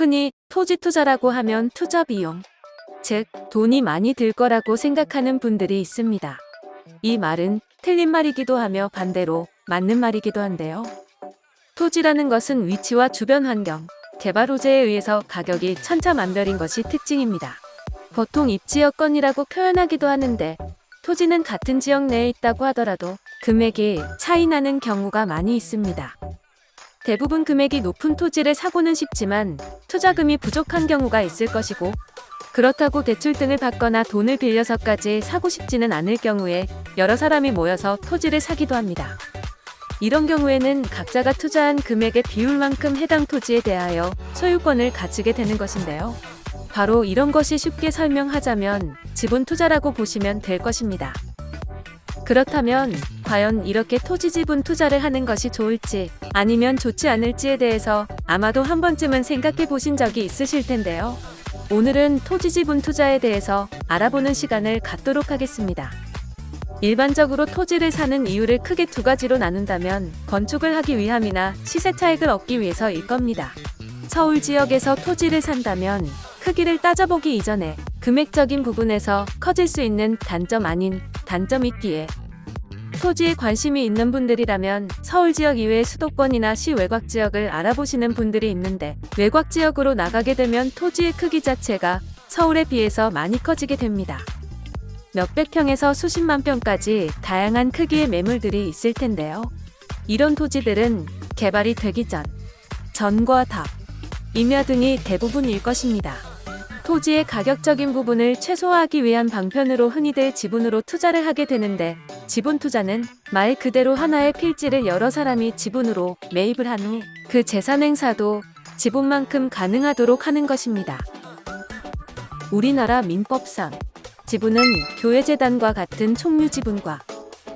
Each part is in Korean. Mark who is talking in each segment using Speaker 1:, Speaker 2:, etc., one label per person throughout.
Speaker 1: 흔히 토지 투자라고 하면 투자 비용, 즉 돈이 많이 들 거라고 생각하는 분들이 있습니다. 이 말은 틀린 말이기도 하며 반대로 맞는 말이기도 한데요. 토지라는 것은 위치와 주변 환경, 개발 호재에 의해서 가격이 천차만별인 것이 특징입니다. 보통 입지여건이라고 표현하기도 하는데 토지는 같은 지역 내에 있다고 하더라도 금액이 차이 나는 경우가 많이 있습니다. 대부분 금액이 높은 토지를 사고는 싶지만 투자금이 부족한 경우가 있을 것이고, 그렇다고 대출 등을 받거나 돈을 빌려서까지 사고 싶지는 않을 경우에 여러 사람이 모여서 토지를 사기도 합니다. 이런 경우에는 각자가 투자한 금액의 비율만큼 해당 토지에 대하여 소유권을 가지게 되는 것인데요. 바로 이런 것이 쉽게 설명하자면 지분 투자라고 보시면 될 것입니다. 그렇다면 과연 이렇게 토지 지분 투자를 하는 것이 좋을지 아니면 좋지 않을지에 대해서 아마도 한 번쯤은 생각해 보신 적이 있으실 텐데요. 오늘은 토지 지분 투자에 대해서 알아보는 시간을 갖도록 하겠습니다. 일반적으로 토지를 사는 이유를 크게 두 가지로 나눈다면 건축을 하기 위함이나 시세 차익을 얻기 위해서일 겁니다. 서울 지역에서 토지를 산다면 크기를 따져보기 이전에 금액적인 부분에서 커질 수 있는 단점 아닌 단점이 있기에, 토지에 관심이 있는 분들이라면 서울 지역 이외의 수도권이나 시 외곽 지역을 알아보시는 분들이 있는데, 외곽 지역으로 나가게 되면 토지의 크기 자체가 서울에 비해서 많이 커지게 됩니다. 몇백 평에서 수십만 평까지 다양한 크기의 매물들이 있을 텐데요. 이런 토지들은 개발이 되기 전과 다, 임야 등이 대부분일 것입니다. 토지의 가격적인 부분을 최소화하기 위한 방편으로 흔히들 지분으로 투자를 하게 되는데, 지분 투자는 말 그대로 하나의 필지를 여러 사람이 지분으로 매입을 한 후 그 재산 행사도 지분만큼 가능하도록 하는 것입니다. 우리나라 민법상 지분은 교회재단과 같은 총유지분과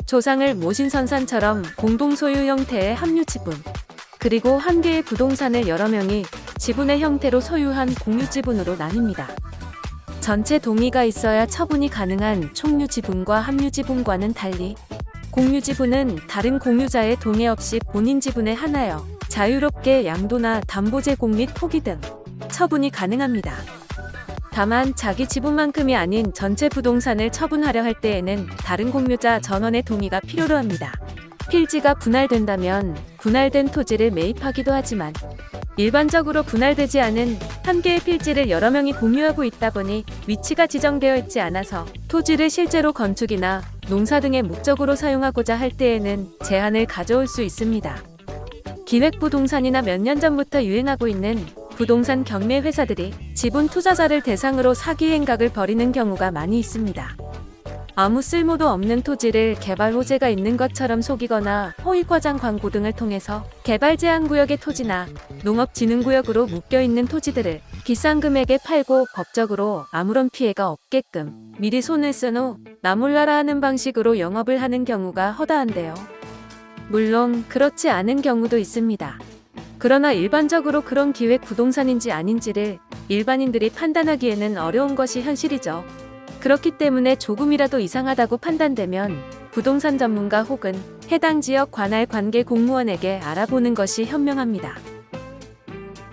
Speaker 1: 조상을 모신 선산처럼 공동소유 형태의 합류지분, 그리고 한 개의 부동산을 여러 명이 지분의 형태로 소유한 공유지분으로 나뉩니다. 전체 동의가 있어야 처분이 가능한 총유지분과 합류지분과는 달리, 공유지분은 다른 공유자의 동의 없이 본인 지분에 한하여 자유롭게 양도나 담보 제공 및 포기 등 처분이 가능합니다. 다만 자기 지분만큼이 아닌 전체 부동산을 처분하려 할 때에는 다른 공유자 전원의 동의가 필요로 합니다. 필지가 분할된다면 분할된 토지를 매입하기도 하지만, 일반적으로 분할되지 않은 한 개의 필지를 여러 명이 공유하고 있다 보니 위치가 지정되어 있지 않아서 토지를 실제로 건축이나 농사 등의 목적으로 사용하고자 할 때에는 제한을 가져올 수 있습니다. 기획부동산이나 몇 년 전부터 유행하고 있는 부동산 경매 회사들이 지분 투자자를 대상으로 사기 행각을 벌이는 경우가 많이 있습니다. 아무 쓸모도 없는 토지를 개발 호재가 있는 것처럼 속이거나 허위 과장 광고 등을 통해서 개발 제한 구역의 토지나 농업진흥구역으로 묶여있는 토지들을 비싼 금액에 팔고 법적으로 아무런 피해가 없게끔 미리 손을 쓴 후 나 몰라라 하는 방식으로 영업을 하는 경우가 허다한데요. 물론 그렇지 않은 경우도 있습니다. 그러나 일반적으로 그런 기획 부동산인지 아닌지를 일반인들이 판단하기에는 어려운 것이 현실이죠. 그렇기 때문에 조금이라도 이상하다고 판단되면 부동산 전문가 혹은 해당 지역 관할 관계 공무원에게 알아보는 것이 현명합니다.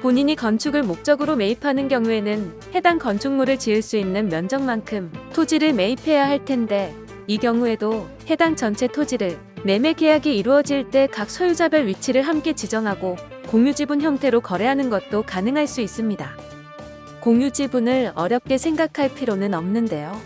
Speaker 1: 본인이 건축을 목적으로 매입하는 경우에는 해당 건축물을 지을 수 있는 면적만큼 토지를 매입해야 할 텐데, 이 경우에도 해당 전체 토지를 매매 계약이 이루어질 때 각 소유자별 위치를 함께 지정하고 공유지분 형태로 거래하는 것도 가능할 수 있습니다. 공유지분을 어렵게 생각할 필요는 없는데요.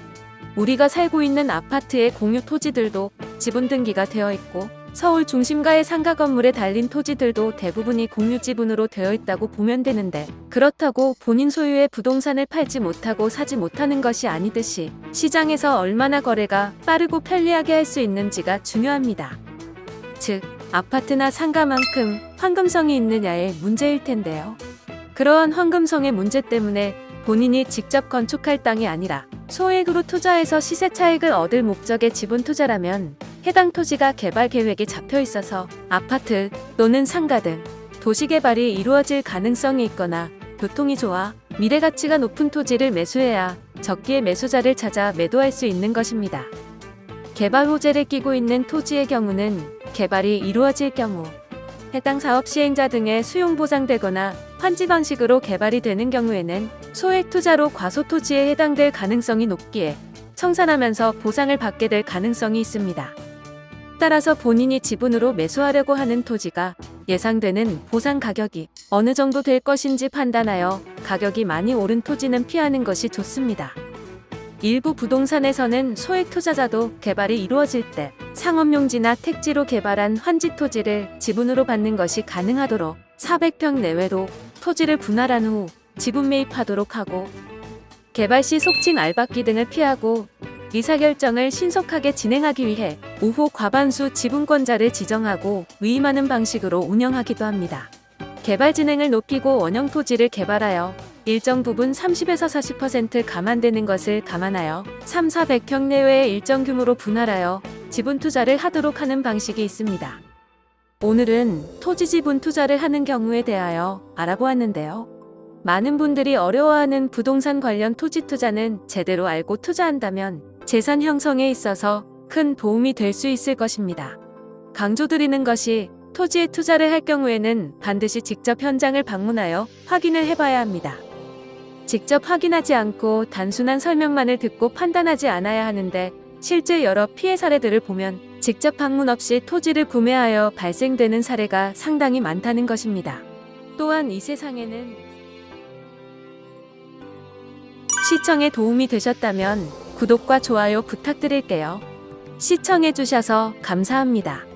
Speaker 1: 우리가 살고 있는 아파트의 공유 토지들도 지분 등기가 되어 있고, 서울 중심가의 상가 건물에 달린 토지들도 대부분이 공유지분으로 되어 있다고 보면 되는데, 그렇다고 본인 소유의 부동산을 팔지 못하고 사지 못하는 것이 아니듯이 시장에서 얼마나 거래가 빠르고 편리하게 할 수 있는지가 중요합니다. 즉, 아파트나 상가만큼 황금성이 있느냐의 문제일 텐데요. 그러한 황금성의 문제 때문에 본인이 직접 건축할 땅이 아니라 소액으로 투자해서 시세 차익을 얻을 목적의 지분 투자라면 해당 토지가 개발 계획에 잡혀 있어서 아파트 또는 상가 등 도시개발이 이루어질 가능성이 있거나, 교통이 좋아 미래 가치가 높은 토지를 매수해야 적기에 매수자를 찾아 매도할 수 있는 것입니다. 개발 호재를 끼고 있는 토지의 경우는 개발이 이루어질 경우 해당 사업 시행자 등의 수용 보상되거나 환지 방식으로 개발이 되는 경우에는 소액 투자로 과소토지에 해당될 가능성이 높기에 청산하면서 보상을 받게 될 가능성이 있습니다. 따라서 본인이 지분으로 매수하려고 하는 토지가 예상되는 보상 가격이 어느 정도 될 것인지 판단하여 가격이 많이 오른 토지는 피하는 것이 좋습니다. 일부 부동산에서는 소액 투자자도 개발이 이루어질 때 상업용지나 택지로 개발한 환지 토지를 지분으로 받는 것이 가능하도록 400평 내외로 토지를 분할한 후 지분 매입하도록 하고, 개발 시 속칭 알박기 등을 피하고 의사결정을 신속하게 진행하기 위해 우호 과반수 지분권자를 지정하고 위임하는 방식으로 운영하기도 합니다. 개발 진행을 높이고 원형 토지를 개발하여 일정 부분 30에서 40% 감안되는 것을 감안하여 3, 400평 내외의 일정 규모로 분할하여 지분 투자를 하도록 하는 방식이 있습니다. 오늘은 토지 지분 투자를 하는 경우에 대하여 알아보았는데요. 많은 분들이 어려워하는 부동산 관련 토지 투자는 제대로 알고 투자한다면 재산 형성에 있어서 큰 도움이 될 수 있을 것입니다. 강조드리는 것이 토지에 투자를 할 경우에는 반드시 직접 현장을 방문하여 확인을 해봐야 합니다. 직접 확인하지 않고 단순한 설명만을 듣고 판단하지 않아야 하는데, 실제 여러 피해 사례들을 보면 직접 방문 없이 토지를 구매하여 발생되는 사례가 상당히 많다는 것입니다. 또한 이 세상에는 시청에 도움이 되셨다면 구독과 좋아요 부탁드릴게요. 시청해주셔서 감사합니다.